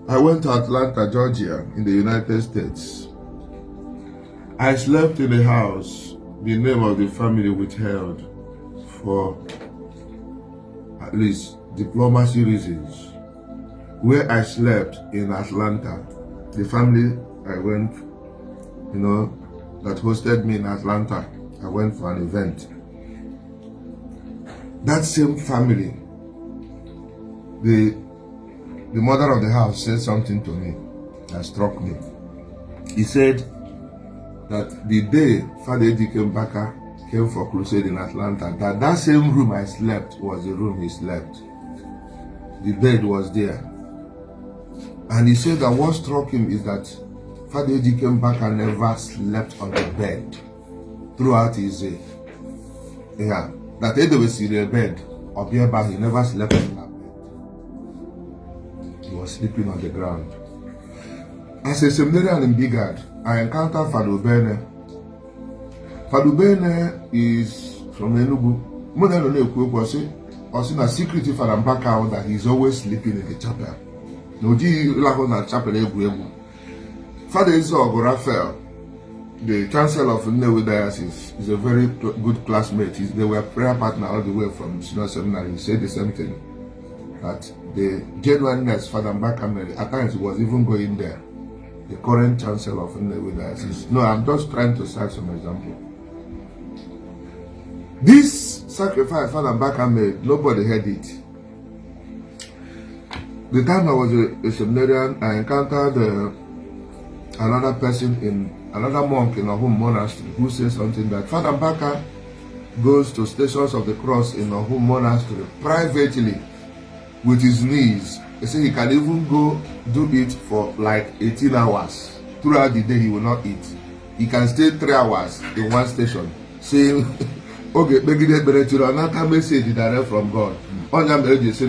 I went to Atlanta, Georgia, in the United States. I slept in a house the name of the family withheld for at least diplomacy reasons. Where I slept in Atlanta, the family I went, that hosted me in Atlanta, I went for an event. That same family, the mother of the house said something to me that struck me. He said that the day Father Ejike Mbaka came for crusade in Atlanta, that same room I slept was the room he slept. The bed was there. And he said that what struck him is that Father Ejike Mbaka never slept on the bed throughout his day. Yeah. That Edo was in the bed, or Biafra, he never slept on that bed. He was sleeping on the ground. As a seminarian in Bigad, I encountered Father Bene. Father Bene is from Enugu. More than a secret Father Mbaka that he's always sleeping in the chapel. No, chapel. Father Isogo Raphael, the chancellor of Nnewi Diocese, is a very good classmate. They were prayer partner all the way from Senior Seminary. He said the same thing. That the genuineness Father Mbaka made, at times he was even going there. The current chancellor of Nnewi Diocese. No, I'm just trying to cite some example. This sacrifice Father Mbaka made, nobody heard it. The time I was a seminarian, I encountered another monk in Ohum Monastery who said something that Father Mbaka goes to Stations of the Cross in Ohum Monastery privately with his knees. He said he can even go do it for like 18 hours. Throughout the day he will not eat. He can stay 3 hours in one station saying, okay, another message direct from God. By this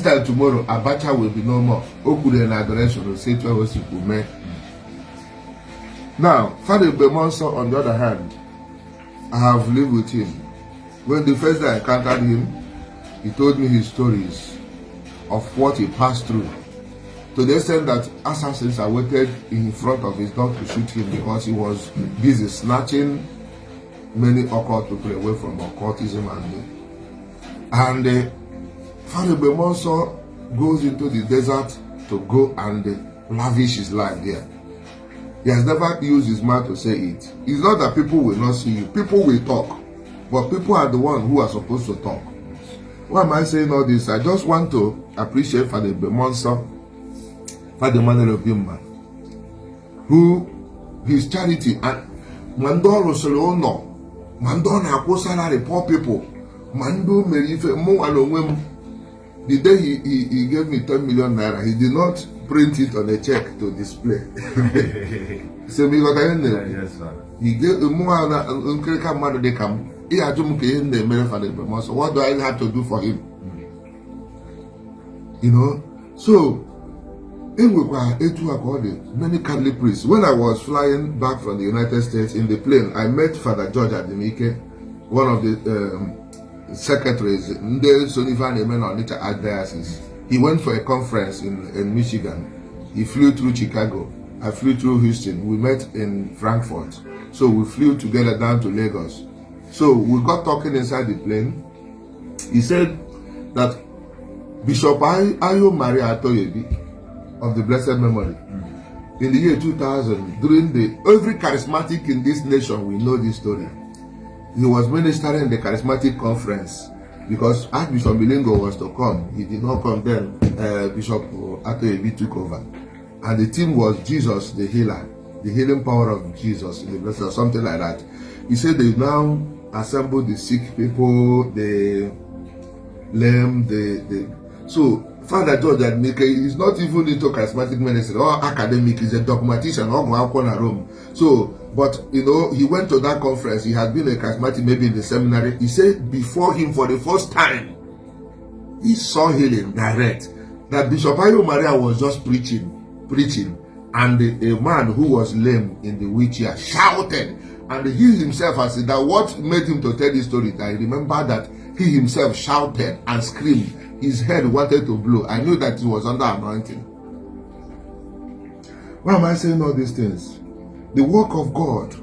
time tomorrow, Abacha will be no more. Okude and adoration will say to us. Now, Father Bemonso, on the other hand, I have lived with him. When the first day I encountered him, he told me his stories of what he passed through. To the extent that assassins are waited in front of his door to shoot him because he was busy snatching many occult people away from occultism and Father Bemonso goes into the desert to go and lavish his life there. He has never used his mouth to say it. It's not that people will not see you. People will talk. But people are the ones who are supposed to talk. Why am I saying all this? I just want to appreciate Father Bemonso, Father Manuel Obimma, who his charity and Mandoro Solono, Mandona Akosala, poor people, Mando Merife, Mo and the day he gave me 10 million naira, he did not print it on a check to display. So me got yes, sir. He gave more man they come. He had to make him the American. So what do I have to do for him? So many Catholic priests. When I was flying back from the United States in the plane, I met Father George Ademike, one of the secretaries in the Sullivan Archdiocese. He went for a conference in Michigan. He flew through Chicago. I flew through Houston. We met in Frankfurt. So we flew together down to Lagos. So we got talking inside the plane. He said that Bishop Ayo Maria Atoyebi of the blessed memory, in the year 2000, during every charismatic in this nation, we know this story. He was ministering the charismatic conference because Archbishop Bilingo was to come. He did not come then. Bishop Atoyebi took over. And the theme was Jesus the healer, the healing power of Jesus in the blessed, or something like that. He said they now assemble the sick people, the lame, so Father George Ademike is not even into charismatic ministry or academic, he's a dogmatician or Rome. So, but he went to that conference, he had been a charismatic maybe in the seminary. He said before him for the first time, he saw healing direct. That Bishop Ayo Maria was just preaching, and a man who was lame in the wheelchair shouted, and he himself has said that what made him to tell this story, that I remember that he himself shouted and screamed. His head wanted to blow. I knew that he was under anointing. Why am I saying all these things? The work of God,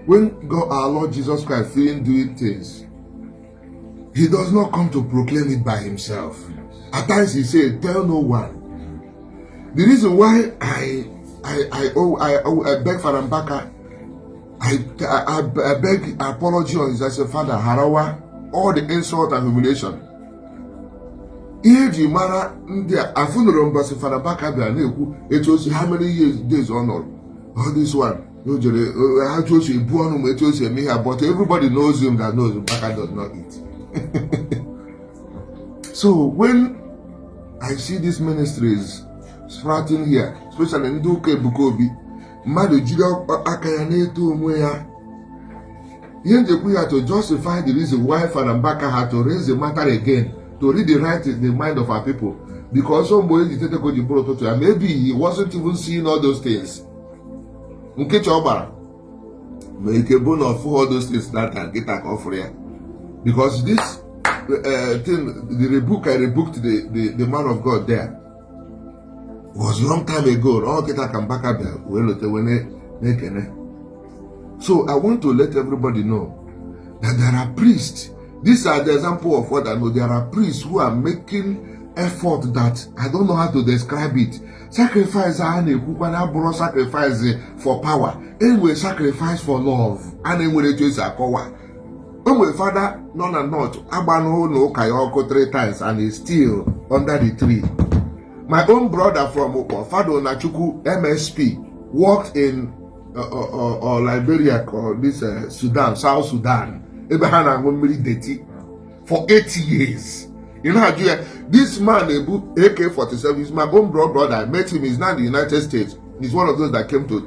when God, our Lord Jesus Christ, feeling doing things, he does not come to proclaim it by himself. At times he said, tell no one. The reason why I beg Father Mbaka, I beg apology on his, I said, Father, Harawa, all the insult and humiliation. If you matter, I found the Father Mbaka, it was how many days honor? Oh, this one. I told you, but everybody knows him that knows Mbaka does not eat. So when I see these ministries sprouting here, especially in Duke Bukobi, Madu Jida Akayane to Mwea, we had to justify the reason why Father Mbaka had to raise the matter again, to rewrite the mind of our people. Because somebody maybe he wasn't even seeing all those things. Make a bone of all those things that can get a offer here. Because this thing, the rebuke I rebuked the man of God there was long time ago. So I want to let everybody know that there are priests. These are the example of what I know. There are priests who are making effort that I don't know how to describe it. Sacrifice sacrifice for power. Anyway, sacrifice for love. And anyway, it is a power. When my father, none and not, Abano no Kayoko 3 times and is still under the tree. My own brother from Fado Nachuku MSP worked in Liberia or this Sudan, South Sudan. For 80 years. You know how this man, AK-47, is my own brother. I met him. He's now in the United States. He's one of those that came to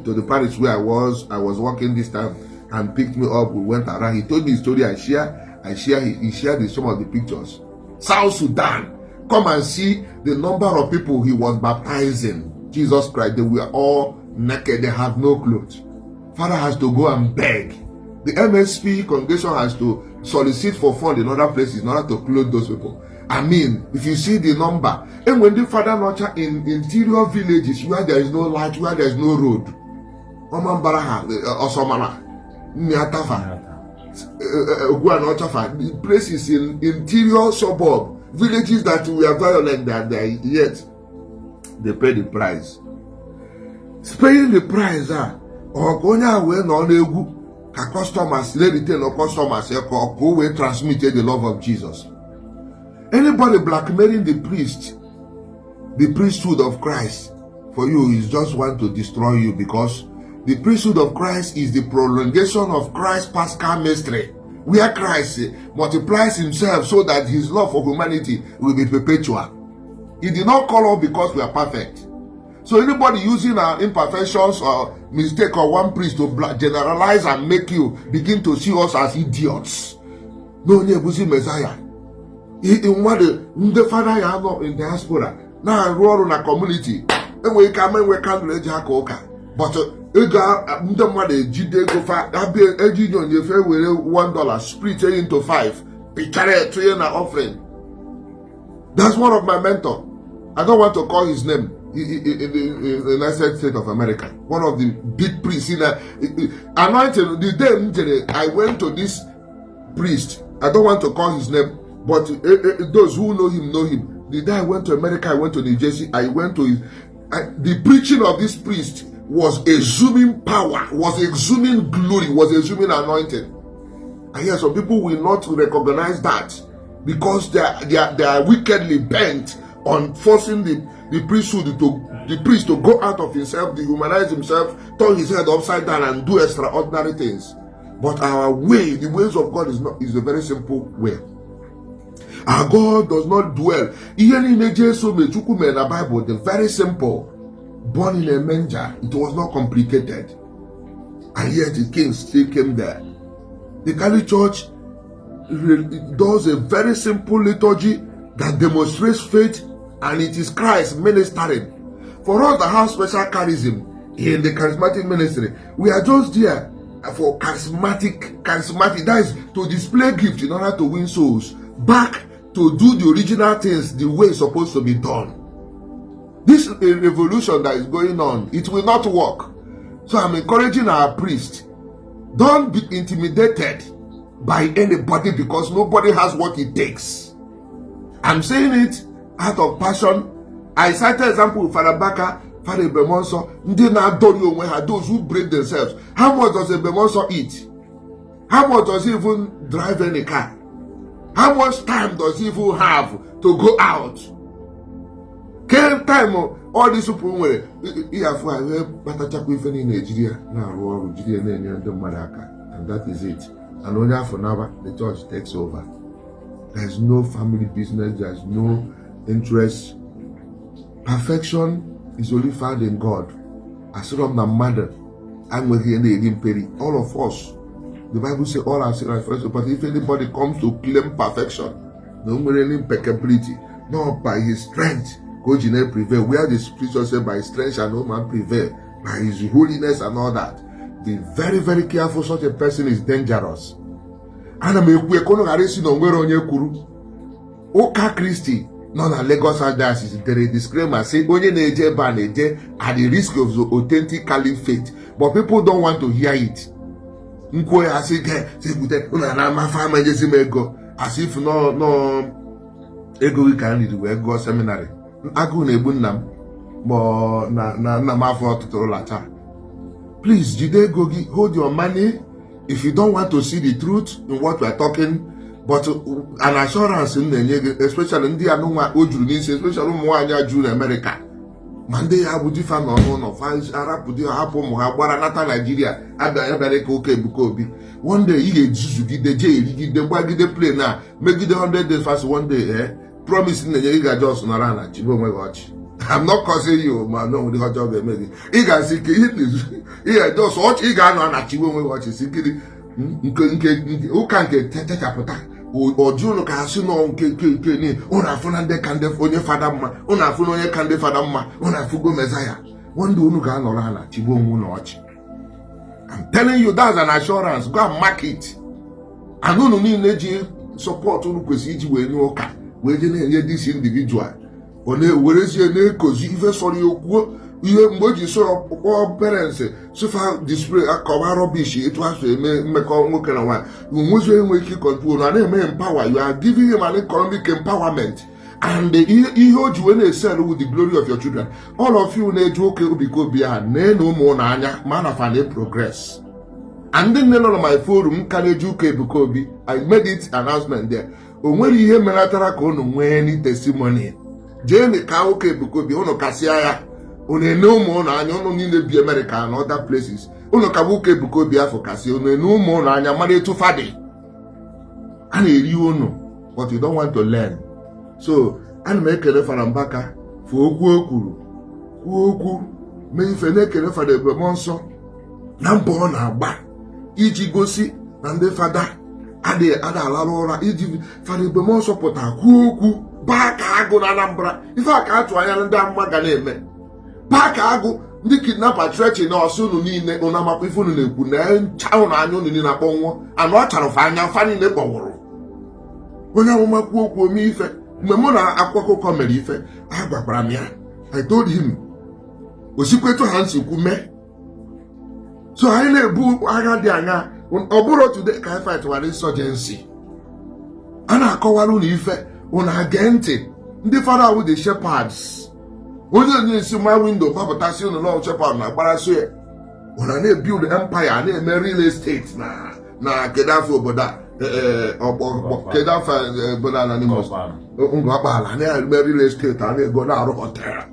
the parish where I was working this time and picked me up. We went around. He told me his story. He shared some of the pictures. South Sudan. Come and see the number of people he was baptizing. Jesus Christ. They were all naked. They have no clothes. Father has to go and beg. The MSP congregation has to solicit for fund in other places in order to clothe those people. I mean, if you see the number, and when the father nurture in interior villages where there is no light, where there is no road, the places in interior suburb, villages that we are violent, that yet they pay the price. Paying the price, or going away no customers, let retain or customers who will transmit the love of Jesus. Anybody blackmailing the priesthood of Christ for you is just want to destroy you, because the priesthood of Christ is the prolongation of Christ's Paschal mystery, where Christ multiplies himself so that his love for humanity will be perpetual. He did not call us because we are perfect. So anybody using our imperfections or mistake or one priest to generalize and make you begin to see us as idiots. No, Messiah. In what the father you have in diaspora now roar on a community, and we come and we can't let Jacoka. But the money Jide go far, I be edging on your fair with $1, split it into 5, be carried to an offering. That's one of my mentors. I don't want to call his name. In the United States of America, one of the big priests in anointed. The day I went to this priest, I don't want to call his name, but those who know him. The day I went to America, I went to New Jersey, I went to the preaching of this priest was exhuming power, was exhuming glory, was exhuming anointing. And yet some people will not recognize that because they are wickedly bent on forcing the priest to go out of himself, dehumanize himself, turn his head upside down and do extraordinary things. But our way, the ways of God is a very simple way. Our God does not dwell. Even in the Bible, the very simple. Born in a manger, it was not complicated. And yet the king still came there. The Catholic Church does a very simple liturgy that demonstrates faith, and it is Christ ministering. For us that have special charism in the charismatic ministry, we are just there for charismatic, that is to display gift in order to win souls back to do the original things the way it's supposed to be done. This revolution that is going on, it will not work. So I'm encouraging our priests, don't be intimidated by anybody because nobody has what it takes. I'm saying it out of passion. I cited example with Father Baka, Father Bemonso, those who break themselves. How much does a Bemonso eat? How much does he even drive any car? How much time does he even have to go out? Can time all these people were in Nigeria now, and that is it. And only for now, the church takes over. There's no family business, there's no interest. Perfection is only found in God. As from the mother, I'm all of us. The Bible says all are sinners first, but if anybody comes to claim perfection, no impeccability, not by his strength, God will prevail. Where the scripture says by his strength shall no man prevail, by his holiness and all that. Be very, very careful. Such a person is dangerous. And I'm a Christi, no na Lagos Diocese. There is a disclaimer say onye na-eje ba na-eje at the risk of the authentic caliphate, but people don't want to hear it. Nkwo ya say gute una na ma fa ma jesi ego as if no ego we can read we go seminary. Agu na egbu nnam bo na ma fa otuturu lacha. Please, jide gogi, hold your money. If you don't want to see the truth in what we are talking, but an assurance in the, especially in the Anuma Ojunisi, especially Moanya June America. Monday, I would defend on of Arab, Hapo, Muhabara, Nata, Nigeria, America, okay, Bukobi. One day, he did the jail, he did the bag, the plane now, make it the 100 days fast one day, promising the Yiga just Narana, Chibo, my watch. I'm not causing you, man. No, the hot job they made. He can see it. Yeah, just watch. He can not achieve when we watch it. Who can get Teta or Juno Casino, Una Funande Cande for your father, Una Funoya Cande Fadama, Una Fugo Messiah. One do Nugan or Anna, Chibo Munotch. I'm telling you, that's an assurance. Go and mark it. I don't need support to proceed when you can. Waiting this individual. Where is your name? Because even sorry, you emoji so all parents so far display a cover rubbish. It was make all work and one. You must make control and empower. You are giving him an economic empowerment. And he hold you when they sell with the glory of your children. All of you need to okay because be a no more nanya man of an progress. And then none of my forum can you because I made it announcement there. When you hear Melatara Kono any testimony. Jenny Kauke Bukobi, Ono Kasiaya, One no more, and you need to be America and other places. Ono Kabuke Bukobi for Casio, no more, and you're married to Fadi. And you know, but you don't want to learn. So, and make a reference back for Oku, may Feneke for the Bemonso, Nambon Aba, Ichigosi, and the father, Ade Adalora, Iji for the Bemonso Pota, Kuku. Bakago na Anambra. If I can't try and damn maganeme. Bakago, the kidnapper church in our son nine on a mapifun in Punan, town onion in a bongo, and what of fanny in the bowl. When I want my poor me, Memona Aquaco comedy, Abba Bramia, I told him, was he to hands you could me? So I lay boo, I got the anga, when Oboro today can fight to an insurgency. And I call one effect. Una gente, the father with the shepherds. When you see my window, Papa Tassi no long shepherd na Barasue. When I build the empire, I need real estate na Kedafo Boda, Kedafa Boda animals. Ungwabala, I real estate, I need go now hotel.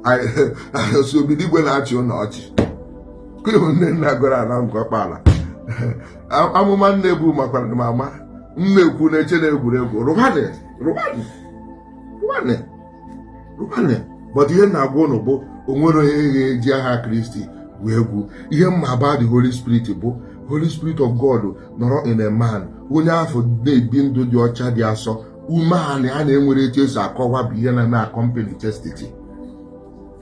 I so be when I you not. Couldn't go around Guapala. I'm a man nebu, my mama. Rubane. But here na go no bo onwere Jaha Christi wegu. Here about the Holy Spirit bo. Holy Spirit of God noro in a man. Onya afọ dey bindu di ocha di aso. Umane a na-enwere echesu akowa biye na accompany chastity.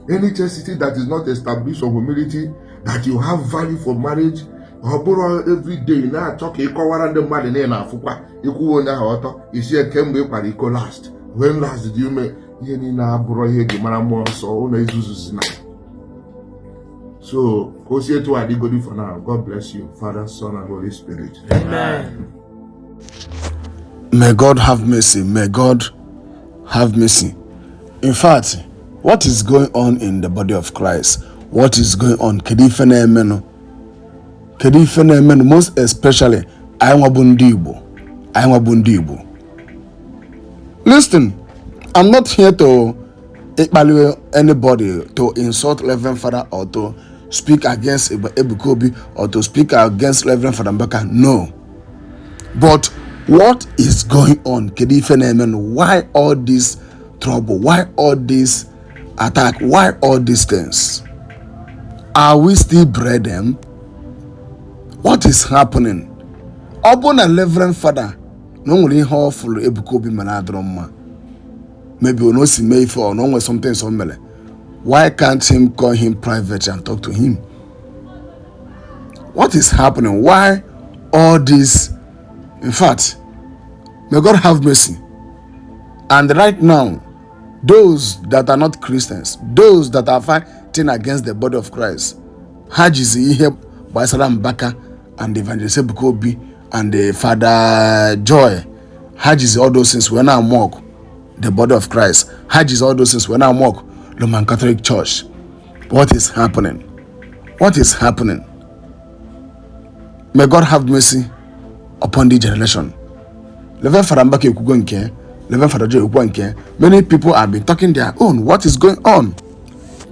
Any chastity that is not established of humility, that you have value for marriage, ọ bụrụ everyday na-achọ ka ịkọwara ndị mmadụ niile na-afụkwa ịkwụwa onye ahụ ọtọ isi kemgbe ị kwara iko last when last dị ume ihe niile abụrụ ihe eji mara mmụọ nsọ ụlọ izuzu na so ka o si etu adịgodi for now. God bless you, Father, Son, and Holy Spirit. Amen. May God have mercy. May God have mercy. In fact, what is going on in the body of Christ? What is going on? Most especially, I want Igbo. Listen, I'm not here to evaluate anybody, to insult Reverend Father or to speak against Ebukobi or to speak against Reverend Father Mbaka. No. But what is going on? Why all this trouble? Why all this attack? Why all these things? Are we still brethren? What is happening? Upon a Reverend Father, no only awful Ebukobi manadroma. Maybe we know see me for no something somewhere. Why can't him call him private and talk to him? What is happening? Why all this? In fact, may God have mercy. And right now, those that are not Christians, those that are fighting against the body of Christ, Hajizi here by Salam Baka and the Evangelist Ebukobi and the Father Joy, Hajizi all those things when I mock the body of Christ. Hajizi all those things when I mock Roman Catholic Church. What is happening? What is happening? May God have mercy upon the generation. Reverend Father Mbaka Ekugonke, Reverend Father Joy Ekugonke, many people have been talking their own. What is going on?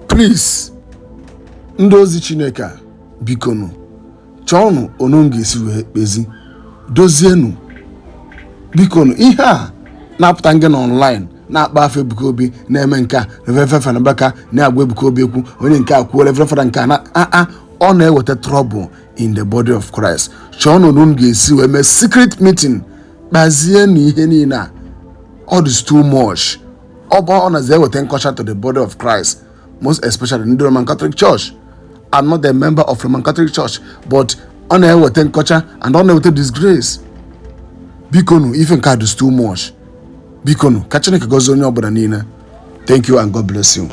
Please, Ndozi Chineka, Bikonu, Chonu Onungi Siwe Bezi, Dozienu, Bikonu, Iha, Naptangen online. Na bafe Ebukobi na eme nka Reverend Father Mbaka na agwa Ebukobi ekwu onye nke akwu Reverend Father nka na ọ na-eweta trouble in the body of Christ. Chọọ no nun ga-esi wee mee secret meeting kpazie na ihe niile all is too much. Ọ bụ ọ na-eze eweta nkọcha to the body of Christ, most especially in the Roman Catholic Church. I'm not a member of Roman Catholic Church, but ọ na-eweta nkọcha and ọ na-eweta disgrace. Bikonu, ife nke is too much. Bikonu, kachineke gozi onye ọbụla niile. Thank you and God bless you.